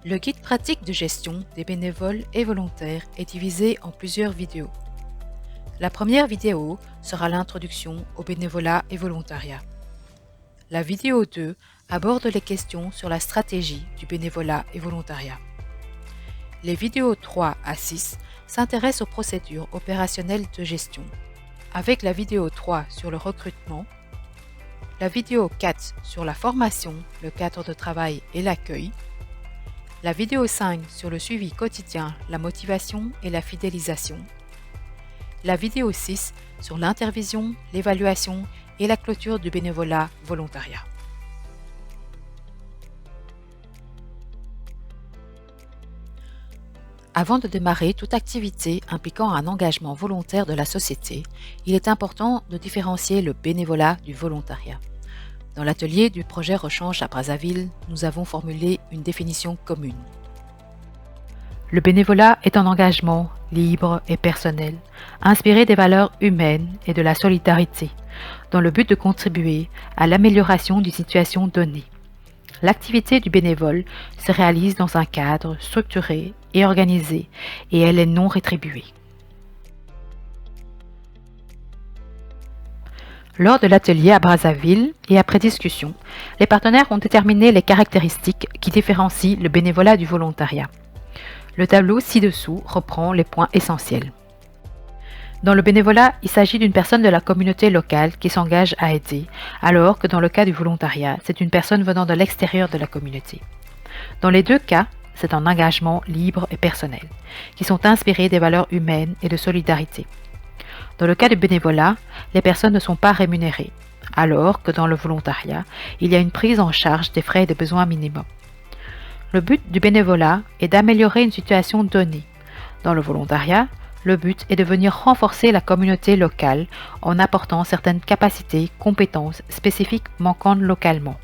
Le guide pratique de gestion des bénévoles et volontaires est divisé en plusieurs vidéos. La première vidéo sera l'introduction au bénévolat et volontariat. La vidéo 2 aborde les questions sur la stratégie du bénévolat et volontariat. Les vidéos 3 à 6 s'intéressent aux procédures opérationnelles de gestion, avec la vidéo 3 sur le recrutement, la vidéo 4 sur la formation, le cadre de travail et l'accueil, la vidéo 5 sur le suivi quotidien, la motivation et la fidélisation, la vidéo 6 sur l'intervision, l'évaluation et la clôture du bénévolat volontariat. Avant de démarrer toute activité impliquant un engagement volontaire de la société, il est important de différencier le bénévolat du volontariat. Dans l'atelier du projet Rechange à Brazzaville, nous avons formulé une définition commune. Le bénévolat est un engagement libre et personnel, inspiré des valeurs humaines et de la solidarité, dans le but de contribuer à l'amélioration d'une situation donnée. L'activité du bénévole se réalise dans un cadre structuré et organisé, et elle est non rétribuée. Lors de l'atelier à Brazzaville et après discussion, les partenaires ont déterminé les caractéristiques qui différencient le bénévolat du volontariat. Le tableau ci-dessous reprend les points essentiels. Dans le bénévolat, il s'agit d'une personne de la communauté locale qui s'engage à aider, alors que dans le cas du volontariat, c'est une personne venant de l'extérieur de la communauté. Dans les deux cas, c'est un engagement libre et personnel, qui sont inspirés des valeurs humaines et de solidarité. Dans le cas du bénévolat, les personnes ne sont pas rémunérées, alors que dans le volontariat, il y a une prise en charge des frais et des besoins minimums. Le but du bénévolat est d'améliorer une situation donnée. Dans le volontariat, le but est de venir renforcer la communauté locale en apportant certaines capacités, compétences spécifiques manquant localement.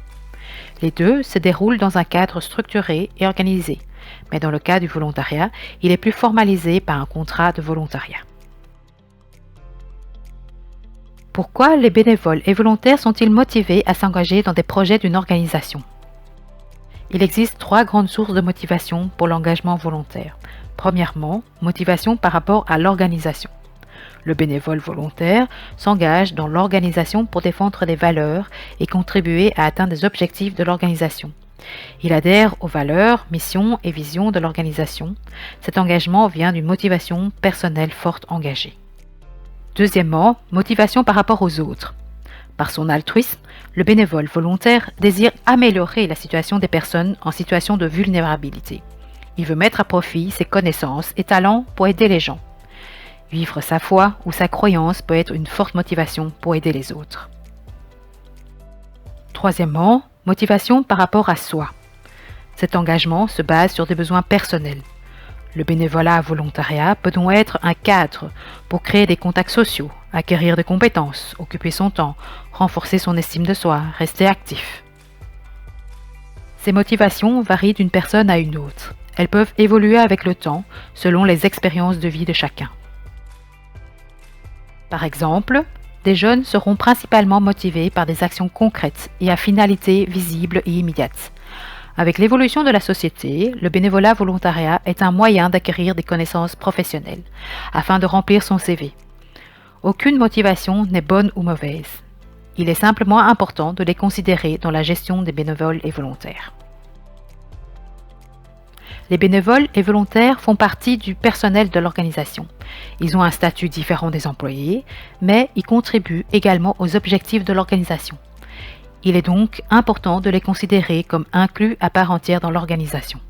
Les deux se déroulent dans un cadre structuré et organisé, mais dans le cas du volontariat, il est plus formalisé par un contrat de volontariat. Pourquoi les bénévoles et volontaires sont-ils motivés à s'engager dans des projets d'une organisation? Il existe 3 grandes sources de motivation pour l'engagement volontaire. Premièrement, motivation par rapport à l'organisation. Le bénévole volontaire s'engage dans l'organisation pour défendre des valeurs et contribuer à atteindre des objectifs de l'organisation. Il adhère aux valeurs, missions et visions de l'organisation. Cet engagement vient d'une motivation personnelle forte engagée. Deuxièmement, motivation par rapport aux autres. Par son altruisme, le bénévole volontaire désire améliorer la situation des personnes en situation de vulnérabilité. Il veut mettre à profit ses connaissances et talents pour aider les gens. Vivre sa foi ou sa croyance peut être une forte motivation pour aider les autres. Troisièmement, motivation par rapport à soi. Cet engagement se base sur des besoins personnels. Le bénévolat volontariat peut donc être un cadre pour créer des contacts sociaux, acquérir des compétences, occuper son temps, renforcer son estime de soi, rester actif. Ces motivations varient d'une personne à une autre. Elles peuvent évoluer avec le temps selon les expériences de vie de chacun. Par exemple, des jeunes seront principalement motivés par des actions concrètes et à finalité visible et immédiate. Avec l'évolution de la société, le bénévolat volontariat est un moyen d'acquérir des connaissances professionnelles, afin de remplir son CV. Aucune motivation n'est bonne ou mauvaise. Il est simplement important de les considérer dans la gestion des bénévoles et volontaires. Les bénévoles et volontaires font partie du personnel de l'organisation. Ils ont un statut différent des employés, mais ils contribuent également aux objectifs de l'organisation. Il est donc important de les considérer comme inclus à part entière dans l'organisation.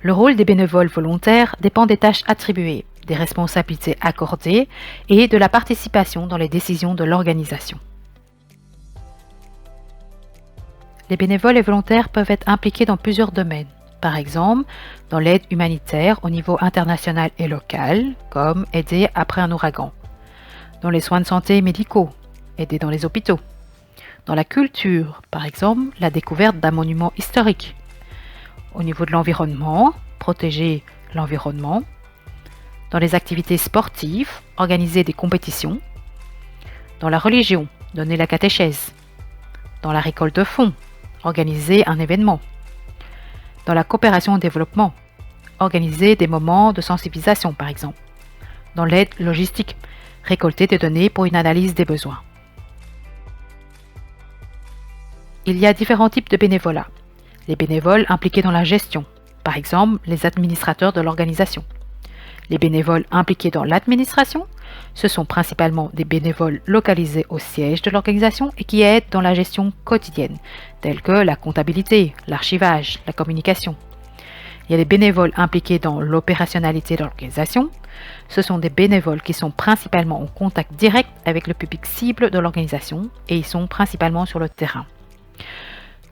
Le rôle des bénévoles volontaires dépend des tâches attribuées, des responsabilités accordées et de la participation dans les décisions de l'organisation. Les bénévoles et volontaires peuvent être impliqués dans plusieurs domaines. Par exemple, dans l'aide humanitaire au niveau international et local, comme aider après un ouragan. Dans les soins de santé médicaux, aider dans les hôpitaux. Dans la culture, par exemple, la découverte d'un monument historique. Au niveau de l'environnement, protéger l'environnement. Dans les activités sportives, organiser des compétitions. Dans la religion, donner la catéchèse. Dans la récolte de fonds, organiser un événement. Dans la coopération au développement, organiser des moments de sensibilisation par exemple. Dans l'aide logistique, récolter des données pour une analyse des besoins. Il y a différents types de bénévolat. Les bénévoles impliqués dans la gestion, par exemple les administrateurs de l'organisation. Les bénévoles impliqués dans l'administration, ce sont principalement des bénévoles localisés au siège de l'organisation et qui aident dans la gestion quotidienne, telle que la comptabilité, l'archivage, la communication. Il y a des bénévoles impliqués dans l'opérationnalité de l'organisation. Ce sont des bénévoles qui sont principalement en contact direct avec le public cible de l'organisation et ils sont principalement sur le terrain.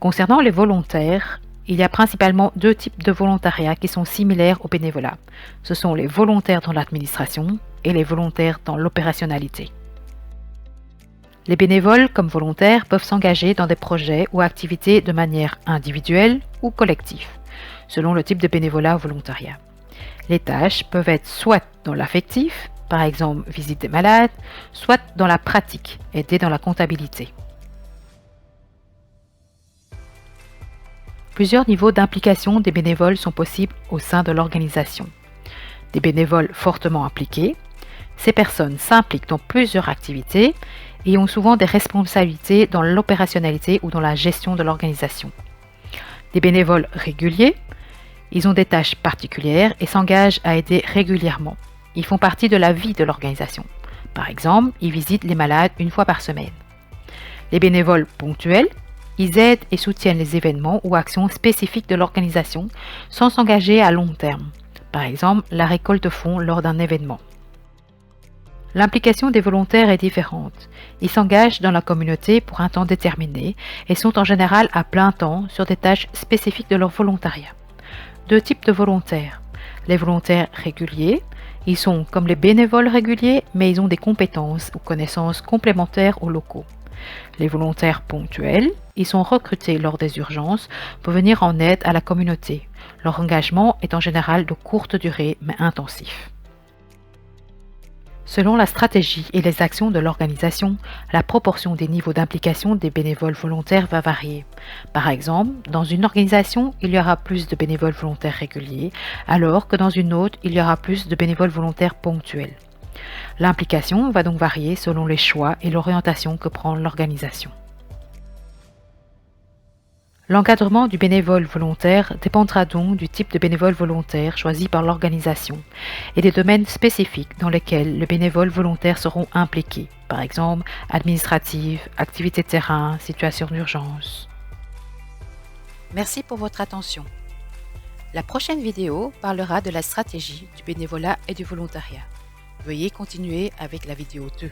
Concernant les volontaires, il y a principalement deux types de volontariat qui sont similaires au bénévolat. Ce sont les volontaires dans l'administration et les volontaires dans l'opérationnalité. Les bénévoles comme volontaires peuvent s'engager dans des projets ou activités de manière individuelle ou collective, selon le type de bénévolat ou volontariat. Les tâches peuvent être soit dans l'affectif, par exemple visite des malades, soit dans la pratique, aider dans la comptabilité. Plusieurs niveaux d'implication des bénévoles sont possibles au sein de l'organisation. Des bénévoles fortement impliqués, ces personnes s'impliquent dans plusieurs activités et ont souvent des responsabilités dans l'opérationnalité ou dans la gestion de l'organisation. Des bénévoles réguliers, ils ont des tâches particulières et s'engagent à aider régulièrement. Ils font partie de la vie de l'organisation. Par exemple, ils visitent les malades une fois par semaine. Les bénévoles ponctuels, ils aident et soutiennent les événements ou actions spécifiques de l'organisation sans s'engager à long terme. Par exemple, la récolte de fonds lors d'un événement. L'implication des volontaires est différente. Ils s'engagent dans la communauté pour un temps déterminé et sont en général à plein temps sur des tâches spécifiques de leur volontariat. Deux types de volontaires. Les volontaires réguliers, ils sont comme les bénévoles réguliers, mais ils ont des compétences ou connaissances complémentaires aux locaux. Les volontaires ponctuels, ils sont recrutés lors des urgences pour venir en aide à la communauté. Leur engagement est en général de courte durée mais intensif. Selon la stratégie et les actions de l'organisation, la proportion des niveaux d'implication des bénévoles volontaires va varier. Par exemple, dans une organisation, il y aura plus de bénévoles volontaires réguliers, alors que dans une autre, il y aura plus de bénévoles volontaires ponctuels. L'implication va donc varier selon les choix et l'orientation que prend l'organisation. L'encadrement du bénévole volontaire dépendra donc du type de bénévole volontaire choisi par l'organisation et des domaines spécifiques dans lesquels les bénévoles volontaires seront impliqués, par exemple administrative, activités de terrain, situation d'urgence. Merci pour votre attention. La prochaine vidéo parlera de la stratégie du bénévolat et du volontariat. Veuillez continuer avec la vidéo 2.